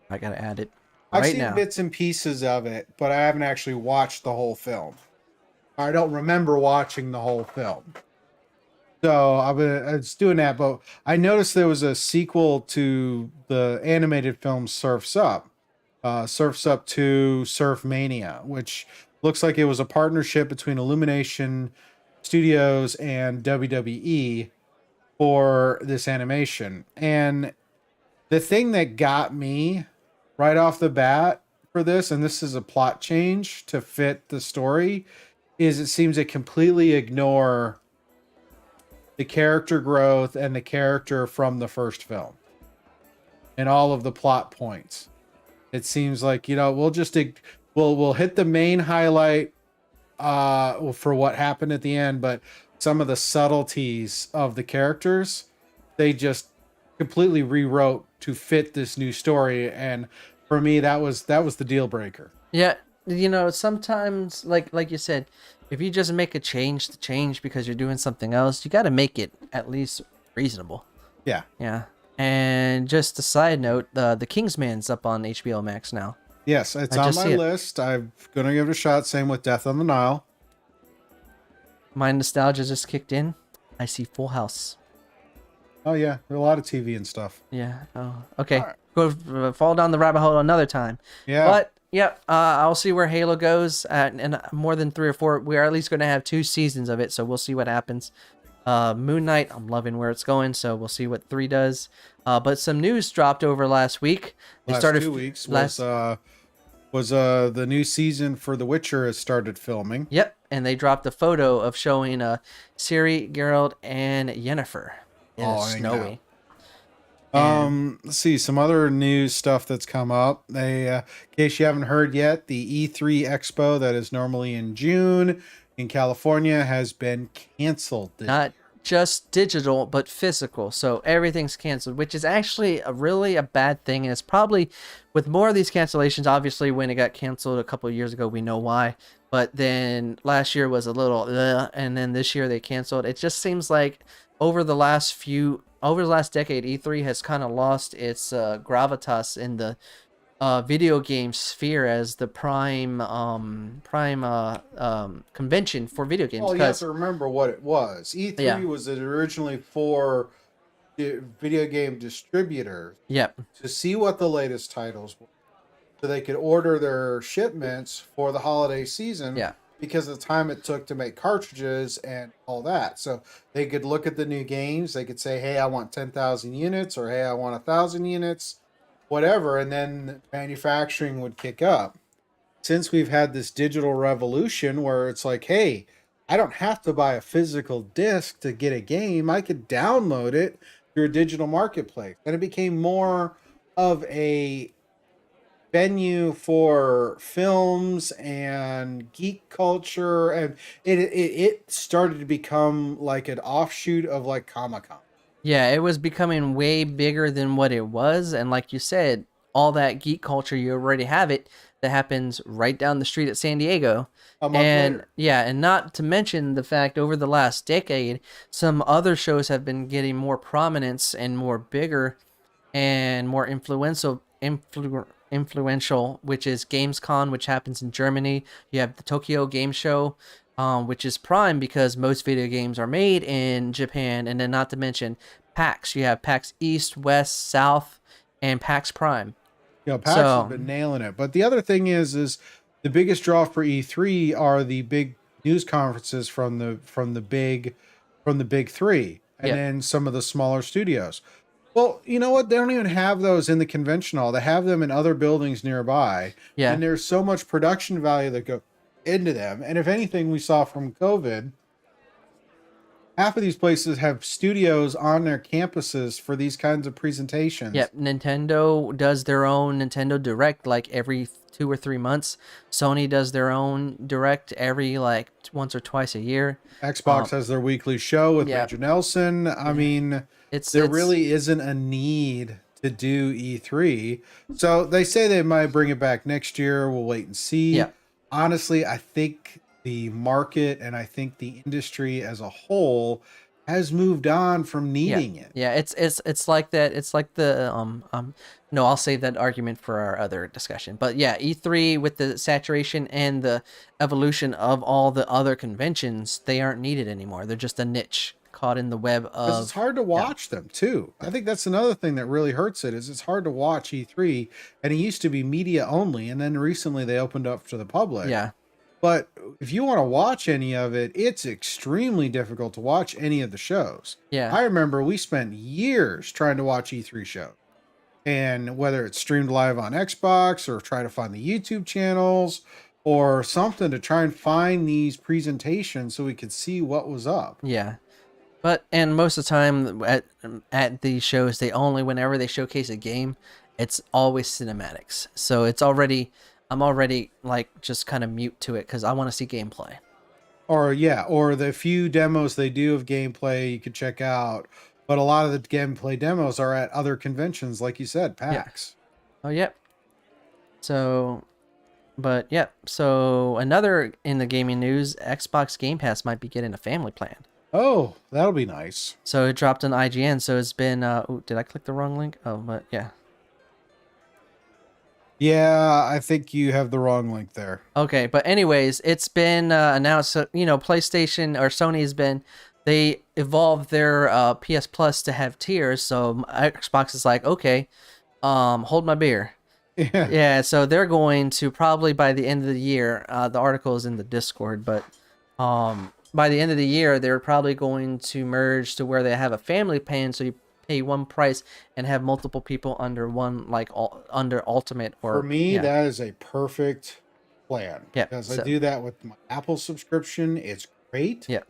I gotta add it I've right seen now. bits and pieces of it, but I haven't actually watched the whole film. I don't remember watching the whole film. So I was doing that, but I noticed there was a sequel to the animated film Surf's Up 2 Surf Mania, which looks like it was a partnership between Illumination Studios and WWE for this animation. And the thing that got me right off the bat for this, and this is a plot change to fit the story, is it seems to completely ignore the character growth and the character from the first film and all of the plot points. It seems like, we'll hit the main highlight for what happened at the end, but some of the subtleties of the characters, they just completely rewrote to fit this new story. And for me, that was the deal breaker. Yeah, sometimes like you said, if you just make a change to change because you're doing something else, you got to make it at least reasonable. Yeah. Yeah. And just a side note, the Kingsman's up on HBO Max now. Yes, it's on my list. I'm going to give it a shot. Same with Death on the Nile. My nostalgia just kicked in. I see Full House. Oh, yeah. There's a lot of TV and stuff. Yeah. Oh, okay. Right. Go fall down the rabbit hole another time. Yeah. But, yeah, I'll see where Halo goes. And more than 3 or 4, we are at least going to have 2 seasons of it, so we'll see what happens. Moon Knight, I'm loving where it's going, so we'll see what 3 does. But some news dropped over last week. Last 2 weeks was the new season for The Witcher has started filming. Yep, and they dropped a photo of showing Ciri, Geralt, and Yennefer. It's snowy. Let's see some other news stuff that's come up. In case you haven't heard yet, the E3 Expo that is normally in June in California has been canceled. Not just digital, but physical. So everything's canceled, which is actually a bad thing. And it's probably, with more of these cancellations, obviously when it got canceled a couple of years ago, we know why. But then last year was a little, and then this year they canceled. It just seems like over the last decade, E3 has kind of lost its gravitas in the video game sphere as the prime convention for video games. Well, you have to remember what it was. E3 was originally for the video game distributors. Yep. To see what the latest titles were, so they could order their shipments for the holiday season. Yeah. Because of the time it took to make cartridges and all that. So they could look at the new games. They could say, hey, I want 10,000 units, or hey, I want 1,000 units, whatever. And then manufacturing would kick up. Since we've had this digital revolution where it's like, hey, I don't have to buy a physical disc to get a game. I could download it through a digital marketplace. And it became more of a venue for films and geek culture, and it started to become like an offshoot of like Comic-Con. Yeah, it was becoming way bigger than what it was, and like you said, all that geek culture, you already have it, that happens right down the street at San Diego. A month And later. yeah, and not to mention the fact over the last decade, some other shows have been getting more prominence and more bigger and more influential, which is Gamescom, which happens in Germany. You have the Tokyo Game Show, which is prime because most video games are made in Japan, and then not to mention PAX. You have PAX East, West, South, and PAX Prime. You know, PAX has So been nailing it. But the other thing is the biggest draw for E3 are the big news conferences from the big three, and yeah, then some of the smaller studios. Well, you know what? They don't even have those in the convention hall. They have them in other buildings nearby, yeah. and there's so much production value that go into them. And if anything, we saw from COVID, half of these places have studios on their campuses for these kinds of presentations. Yep, Nintendo does their own Nintendo Direct like every 2 or 3 months. Sony does their own Direct every like once or twice a year. Xbox Um, has their weekly show with yeah, Major Nelson. I yeah. mean, It's there it's really isn't a need to do E3. So they say they might bring it back next year. We'll wait and yeah. see. Honestly, I think the market and I think the industry as a whole has moved on from Yeah. needing it. Yeah, it's like that. It's like the no, I'll save that argument for our other discussion. But yeah, E3 with the saturation and the evolution of all the other conventions, they aren't needed anymore. They're just a niche caught in the web Because it's of hard to yeah. watch them too. I think that's another thing that really hurts it is it's hard to watch E3, and it used to be media only, and then recently they opened up to the public. Yeah. But if you want to watch any of it, it's extremely difficult to watch any of the shows. Yeah. I remember we spent years trying to watch E3 shows. And whether it's streamed live on Xbox or try to find the YouTube channels or something to try and find these presentations so we could see what was up. Yeah. But and most of the time at these shows, they only whenever they showcase a game, it's always cinematics. So I'm already like just kind of mute to it because I want to see gameplay. Or yeah, or the few demos they do of gameplay you could check out. But a lot of the gameplay demos are at other conventions, like you said, Yeah. PAX. Oh, yep. So, but yep. So another in the gaming news, Xbox Game Pass might be getting a family plan. Oh, that'll be nice. So it dropped on IGN. So it's been. Ooh, did I click the wrong link? Oh, but yeah. Yeah, I think you have the wrong link there. Okay, but anyways, it's been announced. So, PlayStation or Sony has been. They evolved their PS Plus to have tiers. So Xbox is like, okay, hold my beer. Yeah. Yeah, so they're going to probably by the end of the year. The article is in the Discord, but by the end of the year, they're probably going to merge to where they have a family plan. So you pay one price and have multiple people under one, like under Ultimate For or me, yeah, that is a perfect plan yeah, because I so do that with my Apple subscription. It's great. yeah,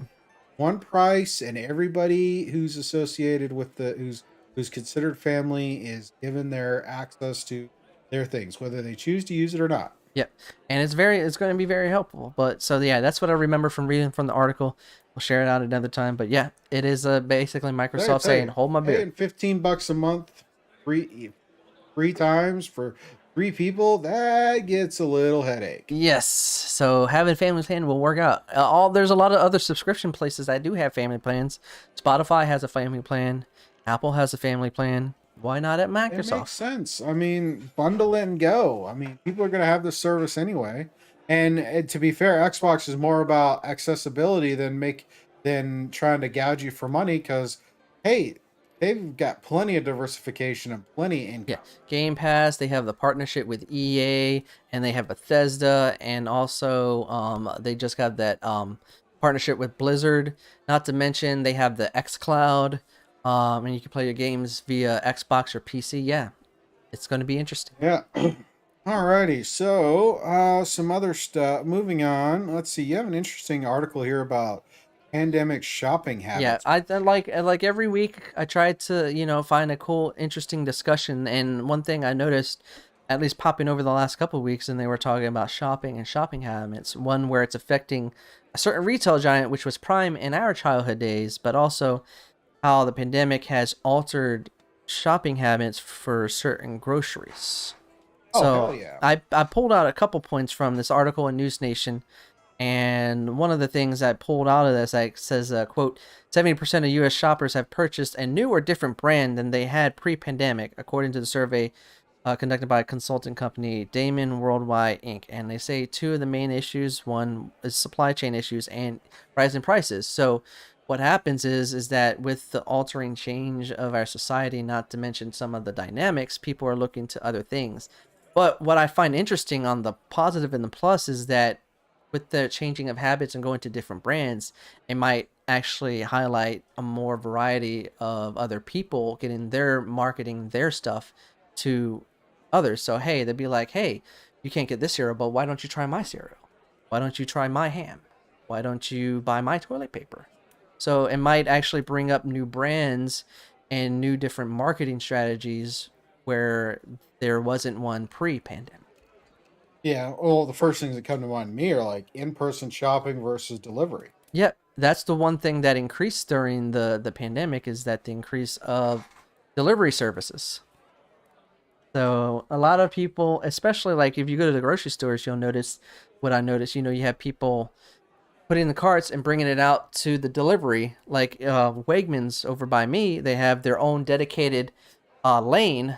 One price, and everybody who's associated with who's considered family is given their access to their things, whether they choose to use it or not. yeah, and it's going to be very helpful. But so yeah, that's what I remember from reading from the article. We'll share it out another time. But yeah, it is basically Microsoft saying, "Hold my beer." Paying $15 a month, three times for three people, that gets a little headache. Yes. So having family plan will work out. There's a lot of other subscription places that do have family plans. Spotify has a family plan. Apple has a family plan. Why not at It makes Microsoft? sense. I mean, bundle it and go. I mean, people are going to have this service anyway. And to be fair, Xbox is more about accessibility than trying to gouge you for money because, hey, they've got plenty of diversification and plenty of Yeah, income. Game Pass. They have the partnership with EA, and they have Bethesda, and also they just got that partnership with Blizzard. Not to mention they have the XCloud, and you can play your games via Xbox or PC. Yeah, it's going to be interesting. Yeah. Alrighty. So, some other stuff. Moving on. Let's see. You have an interesting article here about Pandemic shopping Yeah, habits. I like every week I try to, find a cool, interesting discussion. And one thing I noticed, at least popping over the last couple of weeks, and they were talking about shopping and shopping habits. One where it's affecting a certain retail giant, which was Prime in our childhood days, but also how the pandemic has altered shopping habits for certain groceries. Oh hell So yeah. I pulled out a couple points from this article in News Nation, and one of the things I pulled out of this, like, says, quote, 70% of U.S. shoppers have purchased a new or different brand than they had pre-pandemic, according to the survey conducted by a consulting company, Damon Worldwide Inc. And they say two of the main issues, one is supply chain issues and rising prices. So what happens is that with the altering change of our society, not to mention some of the dynamics, people are looking to other things. But what I find interesting on the positive and the plus is that with the changing of habits and going to different brands, it might actually highlight a more variety of other people getting their marketing their stuff to others. So hey, they'd be like, hey, you can't get this cereal, but why don't you try my cereal? Why don't you try my ham? Why don't you buy my toilet paper? So it might actually bring up new brands and new different marketing strategies where there wasn't one pre-pandemic. Yeah. Well, the first things that come to mind to me are like in-person shopping versus delivery. Yep, that's the one thing that increased during the pandemic, is that the increase of delivery services. So a lot of people, especially like if you go to the grocery stores, you'll notice what I noticed. You have people putting the carts and bringing it out to the delivery. Like Wegmans over by me, they have their own dedicated lane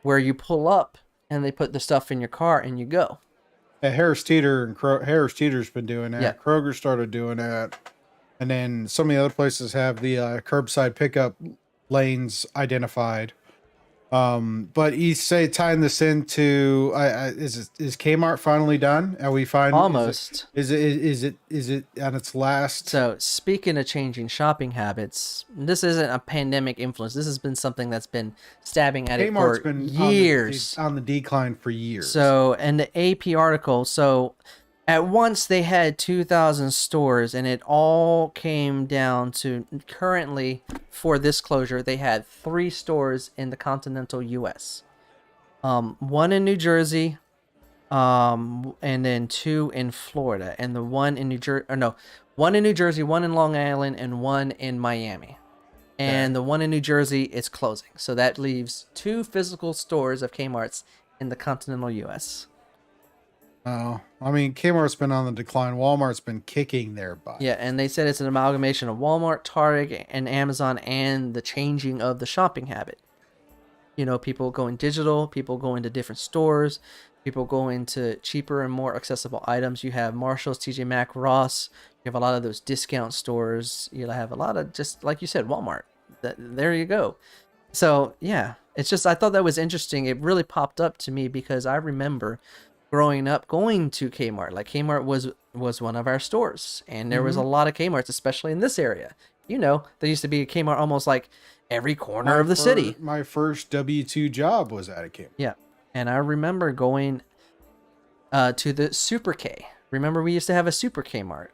where you pull up and they put the stuff in your car and you go. Harris Teeter and Harris Teeter's been doing Yeah, that. Kroger started doing that, and then some of the other places have the curbside pickup lanes identified. But you say tying this into is Kmart finally done? Are we fine? almost. Is it on its last? So, speaking of changing shopping habits, this isn't a pandemic influence. This has been something that's been stabbing at it Kmart's for been years. on the decline for years. So, in the AP article, so at once they had 2,000 stores, and it all came down to currently, for this closure, they had 3 stores in the continental U.S. One in New Jersey, and then 2 in Florida, and the one in New Jersey, or no, one in New Jersey, one in Long Island, and one in Miami. And the one in New Jersey is closing, so that leaves 2 physical stores of Kmart's in the continental U.S. Oh, I mean, Kmart's been on the decline. Walmart's been kicking their butt. Yeah, and they said it's an amalgamation of Walmart, Target, and Amazon, and the changing of the shopping habit. People going digital, people going to different stores, people going to cheaper and more accessible items. You have Marshalls, TJ Maxx, Ross. You have a lot of those discount stores. You have a lot of, just like you said, Walmart. There you go. So yeah, it's just, I thought that was interesting. It really popped up to me because I remember growing up going to Kmart. Like Kmart was one of our stores, and there was a lot of Kmart's, especially in this area. There used to be a Kmart almost like every corner of the city. My first W-2 job was at a Kmart. Yeah, and I remember going to the Super K. Remember, we used to have a Super Kmart.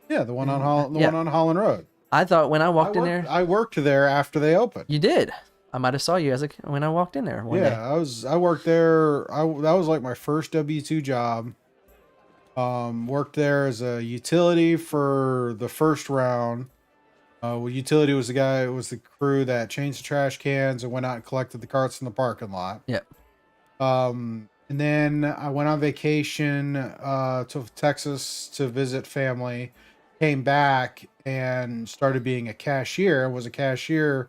Yeah, the one on one on Holland Road. I thought when I walked in there, I worked there after they opened. you did. I might have saw you when I walked in there one day. I worked there. That was like my first W-2 job. Worked there as a utility for the first round. Utility was the crew that changed the trash cans and went out and collected the carts in the parking lot. Yep. And then I went on vacation to Texas to visit family. Came back and started being a cashier. I was a cashier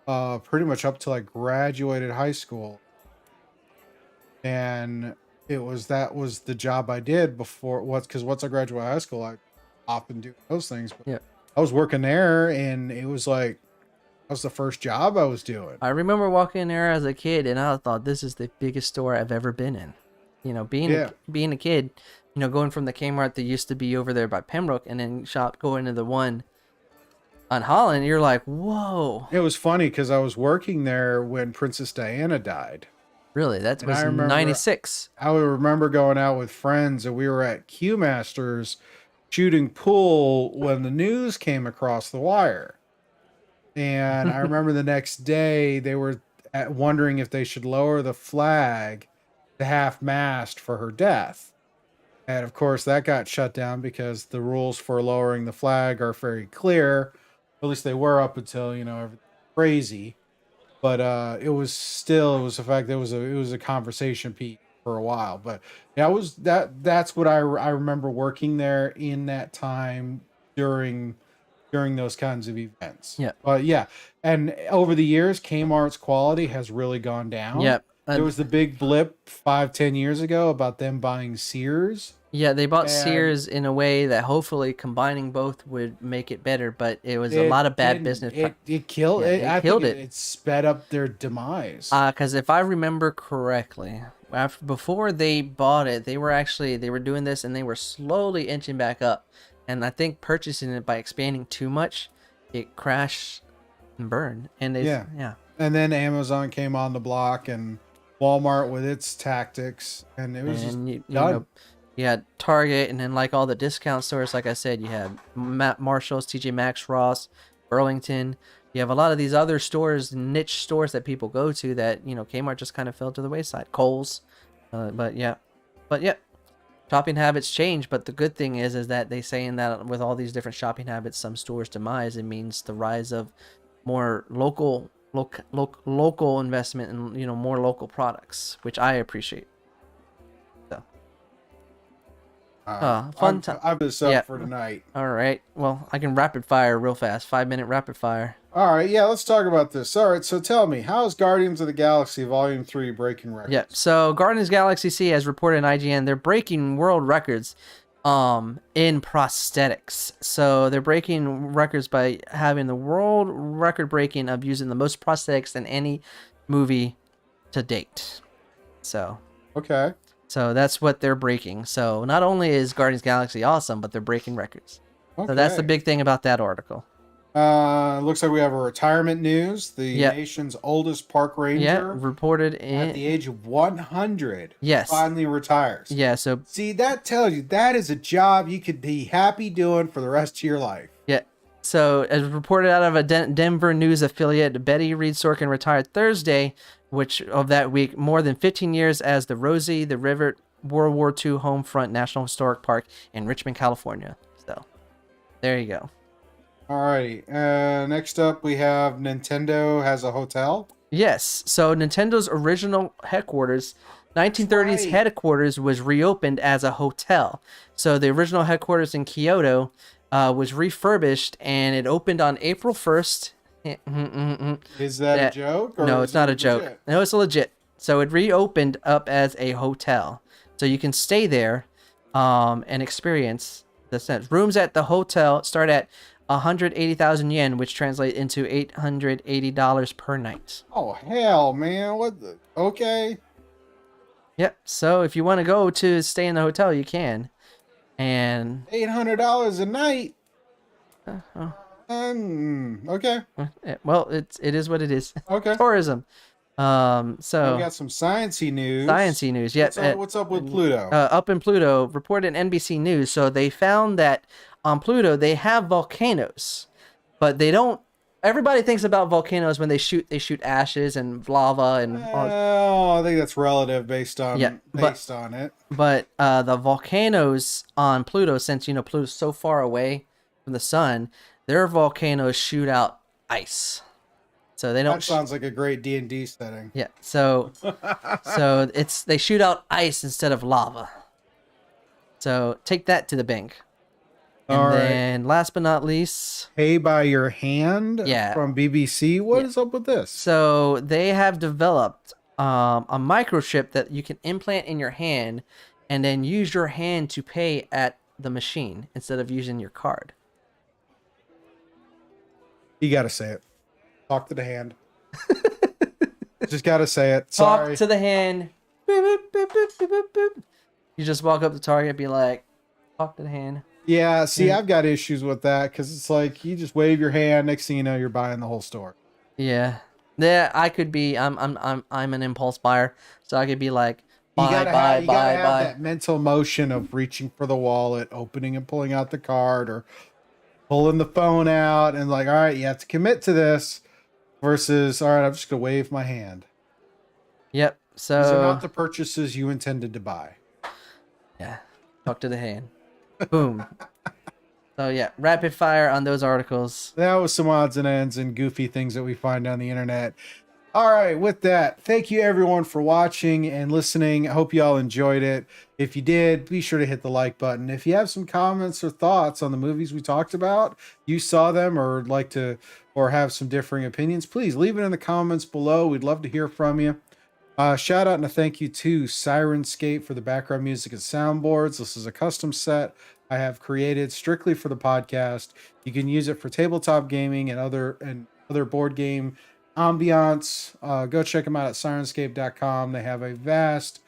pretty much up till I graduated high school. And that was the job I did because once I graduated high school, I often do those things. But Yeah. I was working there, and it was like, that was the first job I was doing. I remember walking in there as a kid, and I thought, this is the biggest store I've ever been in. Being a kid, going from the Kmart that used to be over there by Pembroke, and then going to the one on Holland, you're like, whoa. It was funny because I was working there when Princess Diana died. Really? That was 96. I would remember going out with friends, and we were at Q Masters shooting pool when the news came across the wire. And I remember the next day they were wondering if they should lower the flag to half mast for her death. And of course, that got shut down because the rules for lowering the flag are very clear. At least they were up until, everything crazy. But it was the fact that it was a conversation piece for a while. But that's what I remember working there in that time during those kinds of events. Yeah. But yeah, and over the years, Kmart's quality has really gone down. Yep. There was the big blip 5-10 years ago about them buying Sears. Yeah, they bought Sears in a way that hopefully combining both would make it better, but it was a lot of bad business. It killed it. I think it. It sped up their demise. Because if I remember correctly, before they bought it, they were doing this and they were slowly inching back up. And I think purchasing it by expanding too much, it crashed and burned. And yeah. And then Amazon came on the block and Walmart with its tactics, and it was done. You had Target, and then like all the discount stores, like I said, you had Marshalls, TJ Maxx, Ross, Burlington. You have a lot of these other stores, niche stores that people go to that, Kmart just kind of fell to the wayside. Kohl's. But yeah. Shopping habits change, but the good thing is that they saying that with all these different shopping habits, some stores' demise, it means the rise of more local investment and more local products, which I appreciate. So, fun time. I've been up for tonight. All right. Well, I can rapid fire real fast. 5-minute rapid fire. All right. Yeah, let's talk about this. All right. So tell me, how is Guardians of the Galaxy Volume 3 breaking records? Yeah. So Guardians of the Galaxy C has reported in IGN they're breaking world records in prosthetics. So they're breaking records by having the world record breaking of using the most prosthetics in any movie to date. So okay. So that's what they're breaking. So not only is Guardians of the Galaxy awesome, but they're breaking records. Okay. So that's the big thing about that article. Looks like we have a retirement news. The nation's oldest park ranger, reported at the age of 100. Yes, finally retires. Yeah, so see, that tells you that is a job you could be happy doing for the rest of your life. Yeah. So as reported out of a Denver news affiliate, Betty Reed Sorkin retired Thursday, which of that week, more than 15 years as the Rosie the River World War II Homefront National Historic Park in Richmond, California. So there you go. Alrighty. Next up, we have Nintendo has a hotel. Yes. So Nintendo's original headquarters, 1930s headquarters, was reopened as a hotel. So the original headquarters in Kyoto was refurbished, and it opened on April 1st. Is that a joke? No, it's not a joke. Legit? No, it's legit. So it reopened up as a hotel. So you can stay there and experience the sense. Rooms at the hotel start at 180,000 yen, which translates into $880 per night. Oh, hell, man. What the? Okay. Yep. So if you want to go to stay in the hotel, you can. And $800 a night. Okay. Well, it is what it is. Okay. Tourism. So we got some sciencey news. Sciencey news. Yeah. What's up with Pluto? Up in Pluto, reported NBC News. So they found that on Pluto they have volcanoes, but they don't. Everybody thinks about volcanoes when they shoot ashes and lava and. I think that's relative based on it. But the volcanoes on Pluto, since Pluto's so far away from the sun, their volcanoes shoot out ice. So they don't. That sounds like a great D&D setting. Yeah. So they shoot out ice instead of lava. So take that to the bank. And then last but not least, Pay by Your Hand from BBC. What is up with this? So they have developed a microchip that you can implant in your hand and then use your hand to pay at the machine instead of using your card. You got to say it. Talk to the hand. Just got to say it. Sorry. Talk to the hand. Boop, boop, boop, boop, boop, boop. You just walk up to Target and be like, talk to the hand. Yeah, see, I've got issues with that because it's like you just wave your hand. Next thing you know, you're buying the whole store. Yeah, I could be. I'm an impulse buyer, so I could be like, You gotta have that mental motion of reaching for the wallet, opening and pulling out the card, or pulling the phone out, and like, all right, you have to commit to this. Versus, all right, I'm just gonna wave my hand. Yep. So these are not the purchases you intended to buy. Yeah. Talk to the hand. Boom. So yeah, rapid fire on those articles. That was some odds and ends and goofy things that we find on the internet. All right, with that, thank you everyone for watching and listening. I hope you all enjoyed it. If you did, be sure to hit the like button. If you have some comments or thoughts on the movies we talked about, you saw them or like to, or have some differing opinions, please leave it in the comments below. We'd love to hear from you. Shout out and a thank you to Sirenscape for the background music and soundboards. This is a custom set I have created strictly for the podcast. You can use it for tabletop gaming and other board game ambiance. Go check them out at sirenscape.com. They have a vast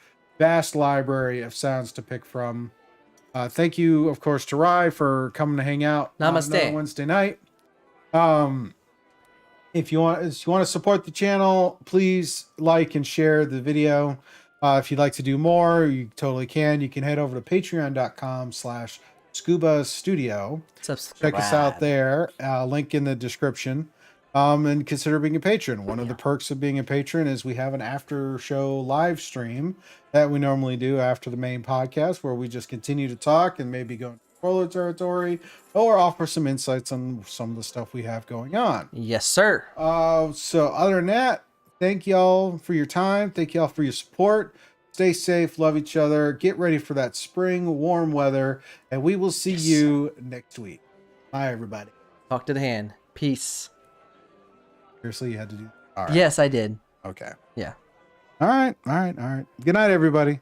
library of sounds to pick from. Thank you, of course, to Ry for coming to hang out on another Wednesday night. If you want to support the channel, please like and share the video. If you'd like to do more, you totally can. You can head over to patreon.com/Scuba Studio. Check us out there. Link in the description. And consider being a patron. One of the perks of being a patron is we have an after show live stream that we normally do after the main podcast, where we just continue to talk and maybe go into spoiler territory or offer some insights on some of the stuff we have going on. Yes, sir. So other than that, thank y'all for your time. Thank y'all for your support. Stay safe, love each other, get ready for that spring warm weather, and we will see you next week. Bye, everybody. Talk to the hand. Peace. Seriously, you had to do that? All right. Yes, I did. Okay. Yeah. All right. Good night, everybody.